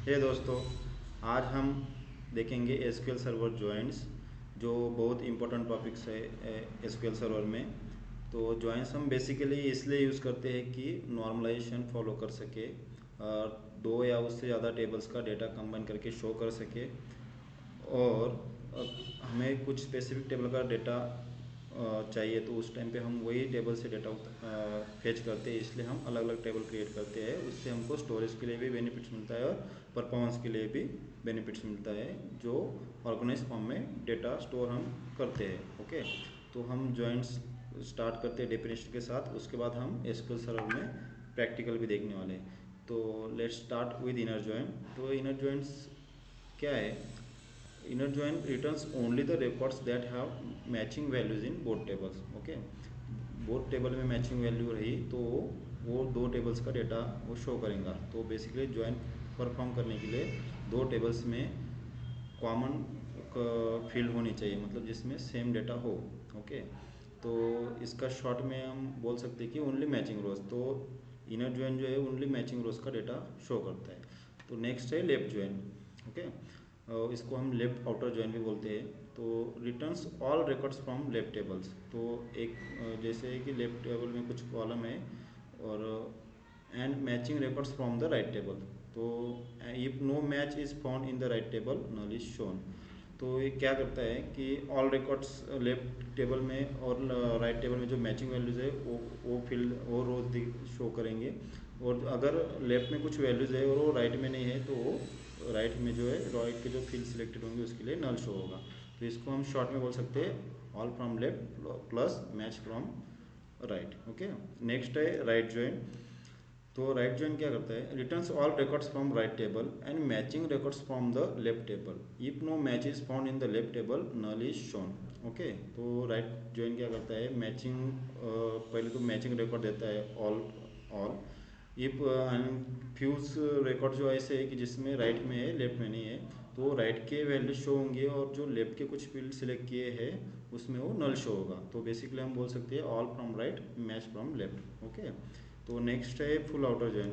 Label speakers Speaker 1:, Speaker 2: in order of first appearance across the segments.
Speaker 1: हे दोस्तों, आज हम देखेंगे एसक्यूएल सर्वर जॉइंट्स, जो बहुत इंपॉर्टेंट टॉपिक्स है एसक्यूएल सर्वर में। तो जॉइंट्स हम बेसिकली इसलिए यूज़ करते हैं कि नॉर्मलाइजेशन फॉलो कर सके और दो या उससे ज़्यादा टेबल्स का डेटा कंबाइन करके शो कर सके। और हमें कुछ स्पेसिफिक टेबल का डेटा चाहिए तो उस टाइम पे हम वही टेबल से डेटा फेच करते हैं, इसलिए हम अलग अलग टेबल क्रिएट करते हैं। उससे हमको स्टोरेज के लिए भी बेनिफिट्स मिलता है और परफॉर्मेंस के लिए भी बेनिफिट्स मिलता है, जो ऑर्गेनाइज फॉर्म में डेटा स्टोर हम करते हैं। ओके, तो हम जॉइंट्स स्टार्ट करते हैं डेफिनेशन के साथ, उसके बाद हम एसक्यूएल सर्वर में प्रैक्टिकल भी देखने वाले हैं। तो let's start with inner joint. तो इनर जॉइंट्स क्या है? Inner join returns only the records that have matching values in both tables. Okay, both table में मैचिंग वैल्यू रही तो वो दो टेबल्स का डेटा वो शो करेगा। तो बेसिकली ज्वाइन परफॉर्म करने के लिए दो टेबल्स में कॉमन फील्ड होनी चाहिए, मतलब जिसमें सेम डेटा हो। ओके, तो इसका शॉर्ट में हम बोल सकते हैं कि ओनली मैचिंग रोज। तो इनर ज्वाइन जो है ओनली मैचिंग रोज का डेटा शो करता है। तो नेक्स्ट है लेफ्ट ज्वाइन। ओके, इसको हम लेफ्ट आउटर ज्वाइन भी बोलते हैं। तो returns all records from left tables. तो एक जैसे कि लेफ्ट टेबल में कुछ कॉलम है और and matching records from the right table. तो if no match is found in the right table null is shown. तो ये क्या करता है कि ऑल रिकॉर्ड्स लेफ्ट टेबल में और राइट टेबल में जो मैचिंग वैल्यूज़ है वो फील्ड वो रोज शो करेंगे। और अगर लेफ्ट में कुछ वैल्यूज़ है और वो राइट में नहीं है तो वो राइट में जो है राइट के जो फील्ड सिलेक्टेड होंगे उसके लिए नल शो होगा। तो इसको हम शॉर्ट में बोल सकते हैं all from left plus match from right. Okay, next है राइट ज्वाइन। तो राइट ज्वाइन क्या करता है? Returns all records from right table and matching records from the left table. If no match is found in the left table null is shown. Okay, तो right join क्या करता है? Matching पहले तो matching record देता है all all. If fuse record जो ऐसे है कि जिसमें राइट में है लेफ्ट में नहीं है, तो राइट के वैल्यू शो होंगे और जो लेफ्ट के कुछ फील्ड सिलेक्ट किए हैं उसमें वो नल शो होगा। तो बेसिकली हम बोल सकते हैं all from right match from left. Okay, तो नेक्स्ट है full outer join.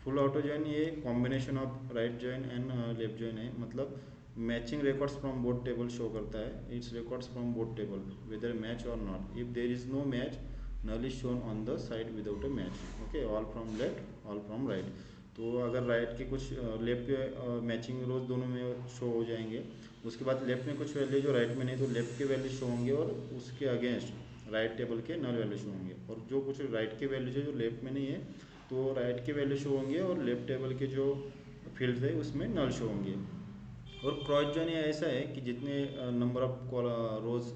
Speaker 1: Full outer join ये combination of right join and left join है। मतलब matching records from both table show करता है। It's records from both table whether match और not. If there is no match null is shown on the side without a match. Okay, all from left all from right. तो अगर right के कुछ left के matching रोज दोनों में show हो जाएंगे, उसके बाद लेफ्ट में कुछ वैल्यू जो राइट में नहीं तो लेफ्ट के वैल्यू शो होंगे और उसके अगेंस्ट राइट टेबल के नल वैल्यू शो होंगे। और जो कुछ राइट के वैल्यू जो लेफ्ट में नहीं है तो राइट के वैल्यू शो होंगे और लेफ्ट टेबल के जो फील्ड है उसमें नल शो होंगे। और क्रॉस जॉइन ऐसा है कि जितने number of rose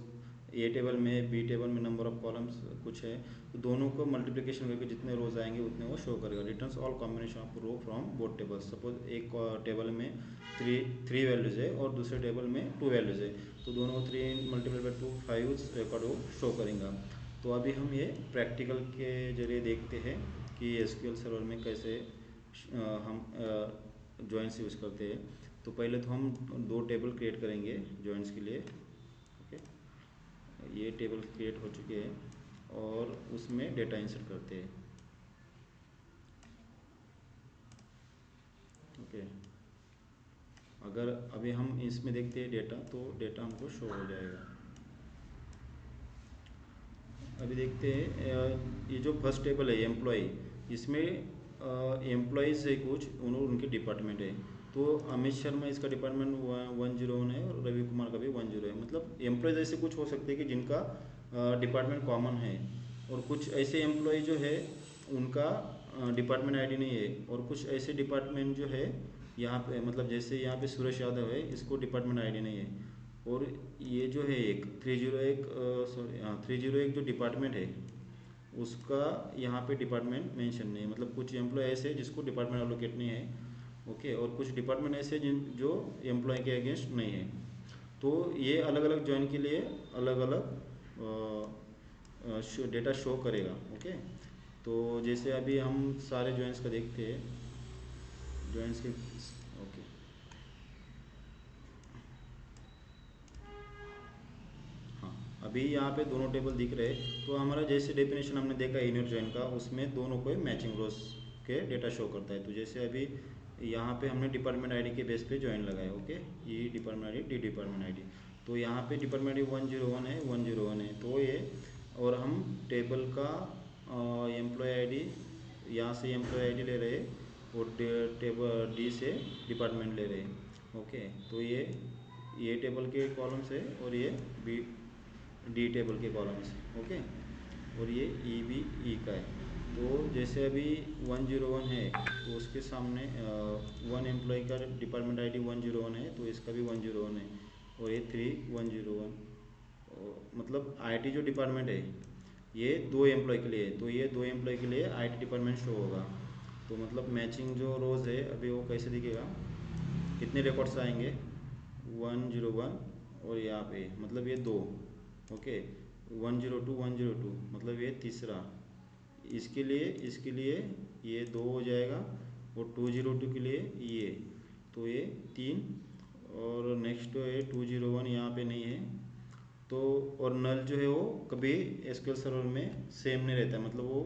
Speaker 1: A table में बी टेबल में नंबर ऑफ कॉलम्स कुछ है तो दोनों को मल्टीप्लिकेशन करके जितने रोज आएंगे उतने वो शो करेगा। Returns all combination of row from both tables. Suppose एक टेबल में थ्री वैल्यूज है और दूसरे टेबल में टू वैल्यूज है, तो दोनों three multiply by two five record वो शो करेगा। तो अभी हम ये प्रैक्टिकल के जरिए देखते हैं कि एसक्यूएल सर्वर में कैसे हम जॉइंट्स यूज़ करते हैं। तो पहले तो हम दो टेबल क्रिएट करेंगे जॉइंट्स के लिए। ओके, ये टेबल क्रिएट हो चुके हैं और उसमें डेटा इंसर्ट करते हैं। ओके, अगर अभी हम इसमें देखते हैं डेटा तो डेटा हमको शो हो जाएगा। अभी देखते हैं ये जो फर्स्ट टेबल है एम्प्लॉय, इसमें एम्प्लॉयज़ है कुछ उनके डिपार्टमेंट है। तो अमित शर्मा इसका डिपार्टमेंट 101 है और रवि कुमार का भी 10 है। मतलब एम्प्लॉयज़ ऐसे कुछ हो सकते हैं कि जिनका डिपार्टमेंट कॉमन है, और कुछ ऐसे एम्प्लॉय जो है उनका डिपार्टमेंट आईडी नहीं है। और कुछ ऐसे डिपार्टमेंट जो है यहाँ पे, मतलब जैसे यहाँ पे सुरेश यादव है, इसको डिपार्टमेंट आईडी नहीं है। और ये जो है एक 301 सॉरी हाँ 301 जो डिपार्टमेंट है उसका यहाँ पे डिपार्टमेंट मेंशन नहीं है। मतलब कुछ एम्प्लॉय ऐसे हैं जिसको डिपार्टमेंट एलोकेट नहीं है। ओके, और कुछ डिपार्टमेंट ऐसे जिन जो एम्प्लॉय के अगेंस्ट नहीं है। तो ये अलग अलग ज्वाइन के लिए अलग अलग डेटा शो करेगा। ओके, तो जैसे अभी हम सारे ज्वाइंट्स का देखते हैं ज्वाइंट्स के। ओके, हाँ, अभी यहाँ पे दोनों टेबल दिख रहे हैं। तो हमारा जैसे डेफिनेशन हमने देखा इनर जॉइन का, उसमें दोनों को मैचिंग रोज के डेटा शो करता है। तो जैसे अभी यहाँ पे हमने डिपार्टमेंट आईडी के बेस पे ज्वाइन लगाया। Okay, E department ID, D department ID. तो यहाँ पे डिपार्टमेंट आईडी 101 है, 101 है, तो ये, और हम टेबल का एम्प्लॉय आईडी, यहाँ से एम्प्लॉय आईडी ले रहे और टेबल डी से डिपार्टमेंट ले रहे। ओके, तो ये टेबल के कॉलम्स है और ये बी डी टेबल के कॉलम्स। ओके, और ये ई भी ई का है। तो जैसे अभी 101 है तो उसके सामने वन एम्प्लॉय का डिपार्टमेंट आईडी 101 है, तो इसका भी 101 है, और ये 3101, मतलब आईटी जो डिपार्टमेंट है ये 2 एम्प्लॉय के लिए है, तो ये 2 एम्प्लॉय के लिए आईटी डिपार्टमेंट शो होगा। तो मतलब मैचिंग जो रोज़ है अभी वो कैसे दिखेगा, कितने रिकॉर्ड्स आएंगे, 101, और यहाँ पे मतलब ये 2। ओके, 102 102 मतलब ये तीसरा, इसके लिए ये 2 हो जाएगा, और 202 के लिए ये, तो ये 3, और नेक्स्ट है 201 यहाँ पे नहीं है। तो और नल जो है वो कभी एसक्यूएल सर्वर में सेम नहीं रहता है, मतलब वो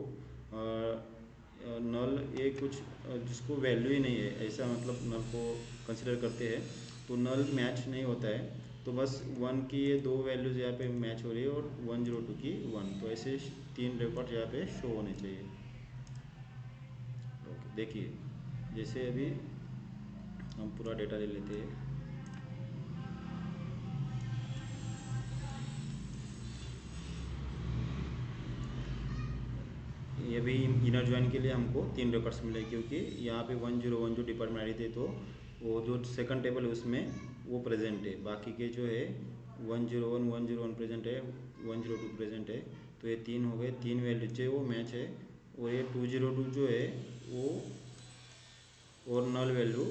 Speaker 1: नल ये कुछ जिसको वैल्यू ही नहीं है ऐसा, मतलब नल को कंसिडर करते हैं, तो नल मैच नहीं होता है। तो बस 1 की ये 2 वैल्यूज़ यहाँ पे मैच हो रही है, और 102 की 1, तो ऐसे 3 रिकॉर्ड यहाँ पे शो होने चाहिए। ओके, देखिए जैसे अभी हम पूरा डेटा ले लेते हैं। ये भी इनर ज्वाइन के लिए हमको 3 रिकॉर्ड्स मिले, क्योंकि यहाँ पे 101 जो डिपार्टमेंट आईडी थे, तो वो जो सेकंड टेबल है उसमें वो प्रेजेंट है, बाकी के जो है 101 प्रेजेंट है, 102 प्रेजेंट है, तो ये 3 हो गए, 3 वैल्यू जो वो मैच है। और ये 202 जो है वो और नल वैल्यू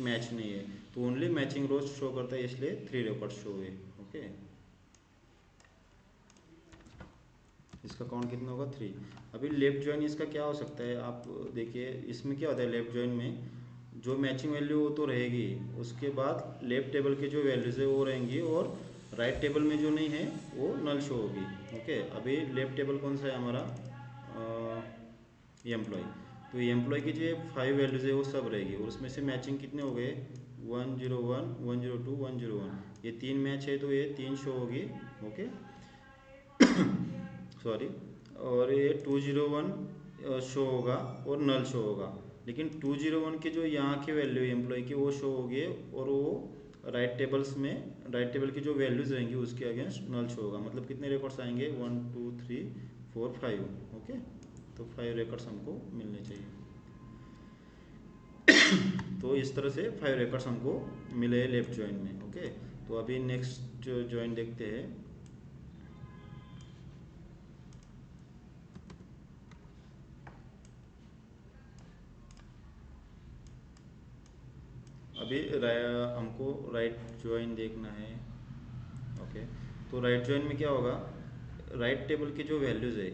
Speaker 1: मैच नहीं है, तो ओनली मैचिंग रोज शो करता है, इसलिए 3 रिकॉर्ड शो हुए। ओके, इसका काउंट कितना होगा, 3। अभी लेफ्ट ज्वाइन इसका क्या हो सकता है, आप देखिए इसमें क्या होता है, लेफ्ट ज्वाइन में जो मैचिंग वैल्यू वो तो रहेगी, उसके बाद लेफ्ट टेबल के जो वैल्यूज़ है वो रहेंगी, और राइट टेबल में जो नहीं है वो नल शो होगी। ओके, अभी लेफ्ट टेबल कौन सा है हमारा, एम्प्लॉय, तो एम्प्लॉय की जो 5 वैल्यूज़ है वो सब रहेगी, और उसमें से मैचिंग कितने हो गए, 101 102 101, ये 3 मैच है, तो ये 3 शो होगी। ओके, सॉरी, और ये 201 शो होगा और नल शो होगा, लेकिन 201 के जो यहाँ की वैल्यू एम्प्लॉय की वो शो होगी, और वो राइट टेबल्स में राइट टेबल की जो वैल्यूज़ रहेंगी उसके अगेंस्ट नल शो होगा। मतलब कितने रिकॉर्ड्स आएंगे, 1 2 3 4 5। ओके, तो 5 रिकॉर्ड्स हमको मिलने चाहिए। तो इस तरह से 5 रिकॉर्ड्स हमको मिले लेफ्ट ज्वाइन में। ओके, तो अभी नेक्स्ट ज्वाइन देखते हैं। अभी हमको राइट ज्वाइन देखना है। ओके, तो राइट ज्वाइन में क्या होगा, राइट टेबल की जो वैल्यूज़ है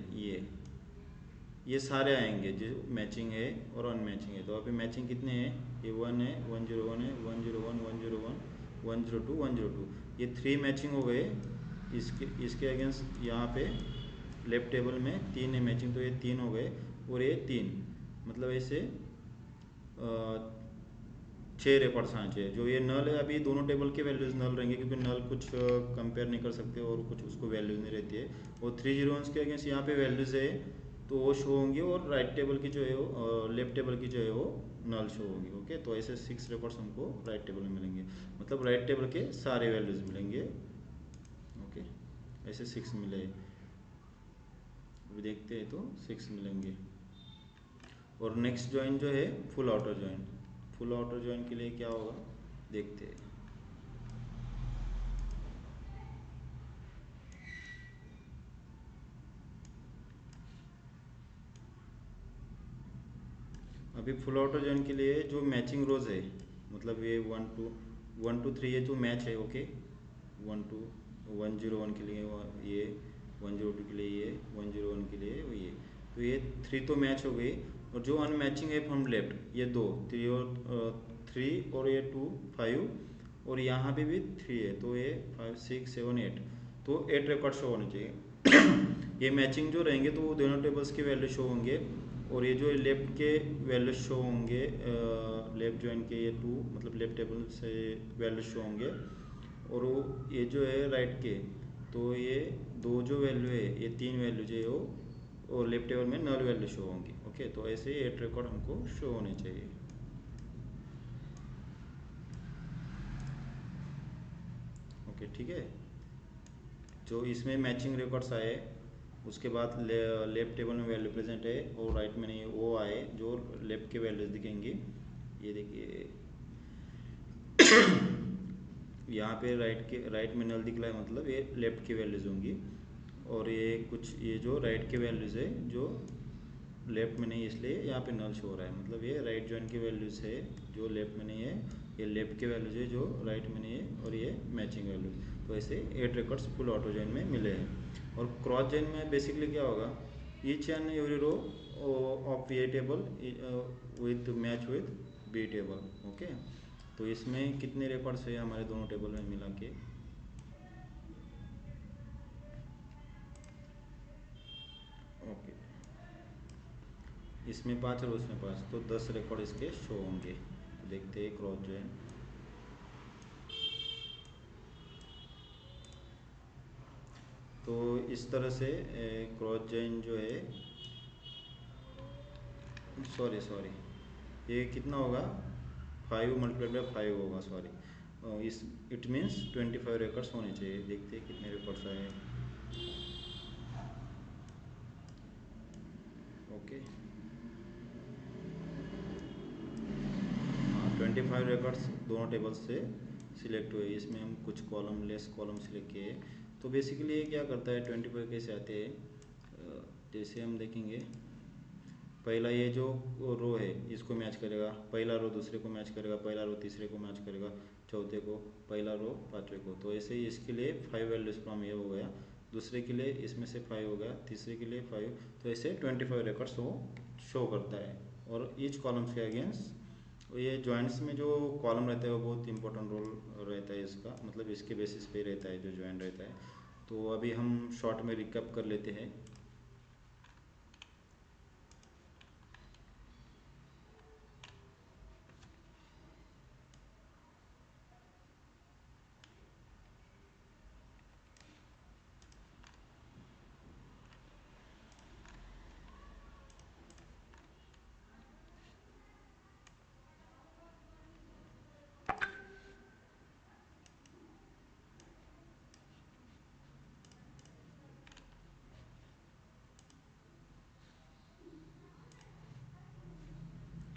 Speaker 1: ये सारे आएंगे जो मैचिंग है और अनमैचिंग है। तो अभी मैचिंग कितने हैं, ये 1 है, 101 है, 101 101 102 102, ये 3 मैचिंग हो गए। इसके अगेंस्ट यहाँ पे लेफ्ट टेबल में 3 है मैचिंग, तो ये 3 हो गए, और ये 3, मतलब ऐसे 6 रिकॉर्ड्स आने चाहिए। जो ये नल है, अभी दोनों टेबल के वैल्यूज़ नल रहेंगे, क्योंकि नल कुछ कंपेयर नहीं कर सकते और कुछ उसको वैल्यूज नहीं रहती है। और 301 के अगेंस्ट यहाँ पे वैल्यूज़ है तो वो शो होंगी, और राइट टेबल की जो है वो लेफ्ट टेबल की जो है वो नल शो होगी। ओके, तो ऐसे 6 रिकॉर्ड्स हमको राइट टेबल में मिलेंगे, मतलब राइट टेबल के सारे वैल्यूज़ मिलेंगे। ओके, ऐसे 6 मिले, अभी देखते हैं तो 6 मिलेंगे। और नेक्स्ट ज्वाइन जो है full outer join, full outer join के लिए क्या होगा देखते हैं। अभी फुल आउटर ज्वाइन के लिए जो मैचिंग रोज है, मतलब ये 1 2 3 ये जो मैच है। ओके, 101 के लिए ये, 102 के लिए ये, 101 के लिए वो ये, तो ये 3 तो मैच हो गई। और जो अनमैचिंग है फ्रॉम लेफ्ट, ये 2 3 और ये 2 5, और यहाँ पे भी 3 है, तो ये 5 6 7 8, तो 8 रिकॉर्ड शो होने चाहिए। ये मैचिंग जो रहेंगे तो वो दोनों टेबल्स के वैल्यू शो होंगे, और ये जो लेफ्ट के वैल्यू शो होंगे, लेफ्ट जॉइन के ये टू मतलब लेफ्ट टेबल से वैल्यू शो होंगे, और वो ये जो है राइट के, तो ये दो जो वैल्यू है, ये तीन वैल्यू जो है वो लेफ्ट टेबल में नल वैल्यू शो होंगी। ओके, तो ऐसे ही एट रिकॉर्ड हमको शो होने चाहिए। ओके ठीक है, जो इसमें मैचिंग रिकॉर्ड्स आए उसके बाद लेफ्ट टेबल में वैल्यू प्रेजेंट है और राइट में नहीं, वो आए जो लेफ्ट के वैल्यूज दिखेंगे। ये देखिए यहाँ पे राइट में नल दिख रहा है, मतलब ये लेफ्ट की वैल्यूज होंगी, और ये कुछ ये जो राइट के वैल्यूज है जो लेफ्ट में नहीं, इसलिए यहाँ पे नल शो हो रहा है। मतलब ये राइट जॉइन की वैल्यूज है जो लेफ्ट में नहीं है, ये लेफ्ट के वैल्यूज है जो राइट में नहीं है, और ये मैचिंग वैल्यूज। तो ऐसे 8 रिकॉर्ड्स फुल ऑटो जॉइन में मिले हैं। और क्रॉस जॉइन में बेसिकली क्या होगा, each and every row of A table with match with B table. Okay, तो इसमें कितने रिकॉर्ड्स है हमारे दोनों टेबल में मिला के, ओके, इसमें 5 और उसमें 5, तो 10 रिकॉर्ड इसके शो होंगे। तो देखते हैं क्रॉस जॉइन। तो इस तरह से क्रॉस जॉइन जो है, सॉरी ये कितना होगा, 5 मल्टीप्लाइड बाई 5 होगा, सॉरी, इस इट मीन्स 25 रिकॉर्ड्स होने चाहिए। देखते हैं कितने रिकॉर्ड्स आए। ओके, हाँ 25 रिकॉर्ड्स दोनों टेबल्स से सिलेक्ट हुए। इसमें हम कुछ कॉलम लेस कॉलम सिलेक्ट किए। तो बेसिकली ये क्या करता है, 25 कैसे आते हैं, जैसे हम देखेंगे, पहला ये जो रो है इसको मैच करेगा, पहला रो दूसरे को मैच करेगा, पहला रो तीसरे को मैच करेगा, चौथे को, पहला रो पाँचवें को। तो ऐसे ही इसके लिए 5 वैल्यूज फ्रॉम ये हो गया, दूसरे के लिए इसमें से 5 हो गया, तीसरे के लिए 5, तो ऐसे 25 रिकॉर्ड्स वो शो करता है। और ईच कॉलम्स के अगेंस्ट ये जॉइंट्स में जो कॉलम रहता है वो बहुत इंपॉर्टेंट रोल रहता है इसका, मतलब इसके बेसिस पे रहता है जो जॉइंट रहता है। तो अभी हम शॉर्ट में रिकैप कर लेते हैं।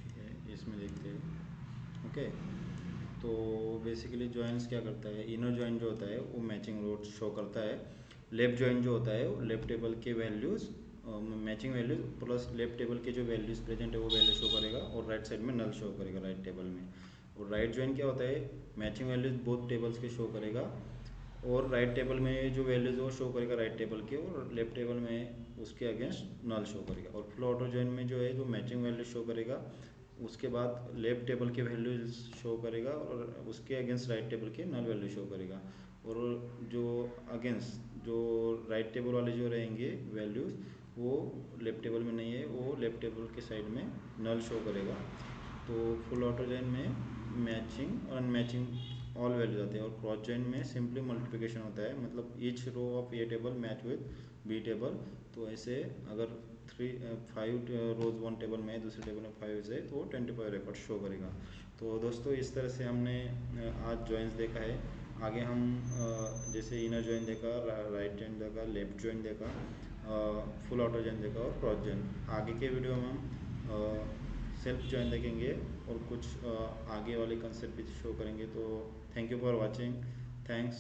Speaker 1: ठीक है, इसमें देखते हैं। ओके, तो बेसिकली जॉइंट्स क्या करता है, इनर जॉइंट जो होता है वो मैचिंग रोड शो करता है, लेफ्ट जॉइंट जो होता है वो लेफ्ट टेबल के values matching values plus left table के जो वैल्यूज़ प्रेजेंट है वो वैल्यू शो करेगा, और राइट साइड में नल शो करेगा राइट टेबल में। और राइट जॉइंट क्या होता है, मैचिंग वैल्यूज बोथ टेबल्स के शो करेगा, और राइट टेबल में जो वैल्यूज वो शो करेगा राइट टेबल के, और लेफ्ट टेबल में उसके अगेंस्ट नल शो करेगा। और फुल ऑटो जॉइन में जो है जो मैचिंग वैल्यू शो करेगा, उसके बाद लेफ्ट टेबल के वैल्यूज शो करेगा, और उसके अगेंस्ट राइट टेबल के नल वैल्यू शो करेगा। और जो अगेंस्ट जो राइट टेबल वाले जो रहेंगे वैल्यूज, वो लेफ्ट टेबल में नहीं है, वो लेफ्ट टेबल के साइड में नल शो करेगा। तो फुल ऑटो जॉइन में मैचिंग और अनमैचिंग ऑल वैल्यूज आते हैं, और क्रॉस जॉइन में सिंपली मल्टीप्लिकेशन होता है, मतलब each row of A table match with B table. तो ऐसे अगर 5 रोज वन टेबल में दूसरे टेबल में 5 है तो 25 रिकॉर्ड शो करेगा। तो दोस्तों इस तरह से हमने आज जॉइंस देखा है। आगे हम जैसे इनर जॉइन देखा, राइट जॉइन देखा, लेफ्ट जॉइन देखा, फुल ऑटो जॉइन देखा, और क्रॉस जॉइन। आगे के वीडियो में हम सेल्फ जॉइन देखेंगे और कुछ आगे वाले कंसेप्ट भी शो करेंगे। तो thank you for watching, thanks.